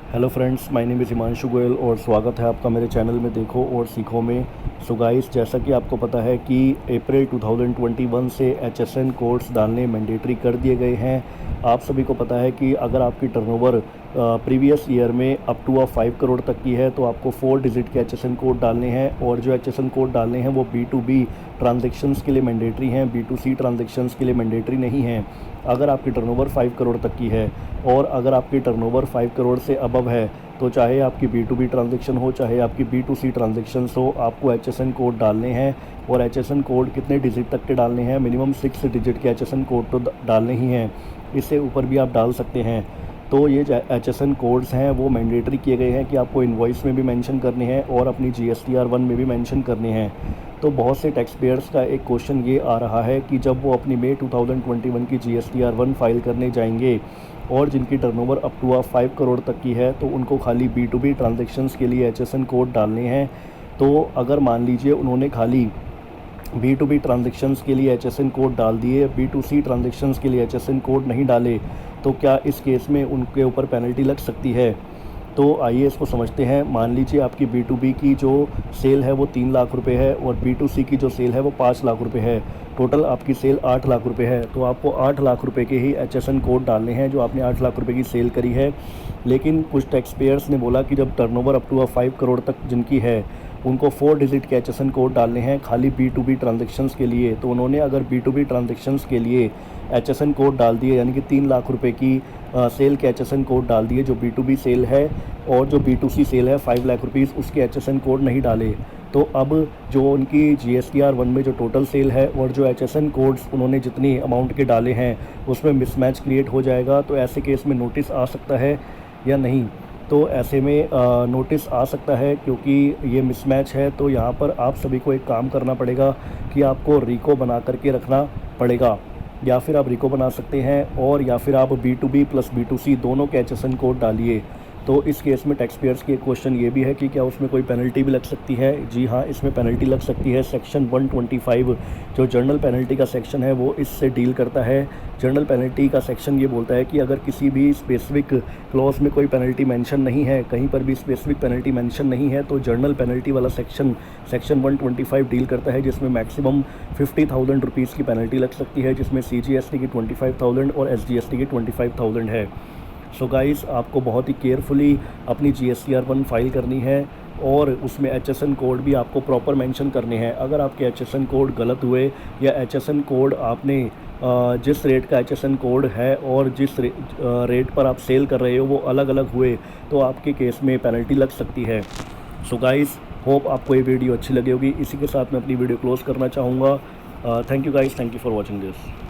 Hello friends, my name is Himanshu Goyal और स्वागत है आपका मेरे चैनल में देखो और सीखो में। सो गाइस, जैसा कि आपको पता है कि अप्रैल 2021 से HSN कोड्स डालने मैंडेटरी कर दिए गए हैं। आप सभी को पता है कि अगर आपकी टर्नओवर प्रीवियस ईयर में अप टू 5 करोड़ तक की है तो आपको 4 डिजिट के HSN कोड डालने हैं और जो HSN कोड डालने हैं वो B2B ट्रांजेक्शन्स के लिए मैंडेटरी हैं, B2C ट्रांजेक्शन्स के लिए मैंडेटरी नहीं हैं। अगर आपकी टर्नओवर 5 करोड़ तक की है और अगर आपकी टर्नओवर 5 करोड़ से अबव है तो चाहे आपकी B2B ट्रांजेक्शन हो चाहे आपकी B2C ट्रांजेक्शन्स हो, आपको HSN कोड डालने हैं। और HSN कोड कितने डिजिट तक के डालने हैं? मिनिमम 6 डिजिट के HSN कोड तो डालने ही हैं, इससे ऊपर भी आप डाल सकते हैं। तो ये जो HSN कोड्स हैं वो मैंडेटरी किए गए हैं कि आपको इनवॉइस में भी मेंशन करने हैं और अपनी GSTR1 में भी मेंशन करने हैं। तो बहुत से टैक्स पेयर्स का एक क्वेश्चन ये आ रहा है कि जब वो अपनी मई 2021 की GSTR1 फाइल करने जाएंगे और जिनकी टर्नओवर अप टू 5 करोड़ तक की है तो उनको खाली B2B ट्रांजेक्शन्स के लिए HSN कोड डालने हैं। तो अगर मान लीजिए उन्होंने खाली B2B ट्रांजेक्शन्स के लिए HSN कोड डाल दिए, B2C ट्रांजेक्शन्स के लिए HSN कोड नहीं डाले, तो क्या इस केस में उनके ऊपर पेनल्टी लग सकती है? तो आइए इसको समझते हैं। मान लीजिए आपकी B2B की जो सेल है वो 3 लाख रुपए है और B2C की जो सेल है वो 5 लाख रुपए है। टोटल आपकी सेल 8 लाख रुपए है, तो आपको 8 लाख रुपए के ही HSN कोड डालने हैं जो आपने 8 लाख रुपए की सेल करी है। लेकिन कुछ टैक्स पेयर्स ने बोला कि जब टर्नओवर अप टू 5 करोड़ तक जिनकी है उनको 4 डिजिट के HSN कोड डालने हैं खाली B2B ट्रांजेक्शन्स के लिए। तो उन्होंने अगर B2B ट्रांजेक्शन्स के लिए HSN कोड डाल दिए, यानी कि 3 लाख रुपए की सेल के HSN कोड डाल दिए जो B2B सेल है, और जो B2C सेल है 5 लाख रुपीज़ उसके HSN कोड नहीं डाले, तो अब जो उनकी GSTR1 में जो टोटल सेल है और जो HSN कोड्स उन्होंने जितनी अमाउंट के डाले हैं उसमें मिसमैच क्रिएट हो जाएगा। तो ऐसे केस में नोटिस आ सकता है या नहीं? तो ऐसे में नोटिस आ सकता है क्योंकि ये मिसमैच है। तो यहाँ पर आप सभी को एक काम करना पड़ेगा कि आपको रिको बना करके रखना पड़ेगा, या फिर आप रिको बना सकते हैं और या फिर आप B2B प्लस B2C दोनों के HSN कोड डालिए। तो इस केस में टैक्स पेयर्स के क्वेश्चन ये भी है कि क्या उसमें कोई पेनल्टी भी लग सकती है? जी हाँ, इसमें पेनल्टी लग सकती है। सेक्शन 125 जो जर्नल पेनल्टी का सेक्शन है वो इससे डील करता है। जर्नल पेनल्टी का सेक्शन ये बोलता है कि अगर किसी भी स्पेसिफिक क्लॉज में कोई पेनल्टी मेंशन नहीं है, कहीं पर भी स्पेसिफिक पेनल्टी मेंशन नहीं है, तो जर्नल पेनल्टी वाला सेक्शन 125 डील करता है, जिसमें मैक्सिमम 50,000 रुपीज़ की पेनल्टी लग सकती है, जिसमें CGST की 25,000 और SGST की 25,000 है। सो गाइस, आपको बहुत ही केयरफुली अपनी GSTR1 फाइल करनी है और उसमें HSN कोड भी आपको प्रॉपर मेंशन करने हैं। अगर आपके HSN कोड गलत हुए या HSN कोड आपने जिस रेट का HSN कोड है और जिस रेट पर आप सेल कर रहे हो वो अलग अलग हुए तो आपके केस में पेनल्टी लग सकती है। सो गाइस, होप आपको ये वीडियो अच्छी लगी होगी। इसी के साथ मैं अपनी वीडियो क्लोज़ करना चाहूँगा। Thank you guys, thank you for watching this.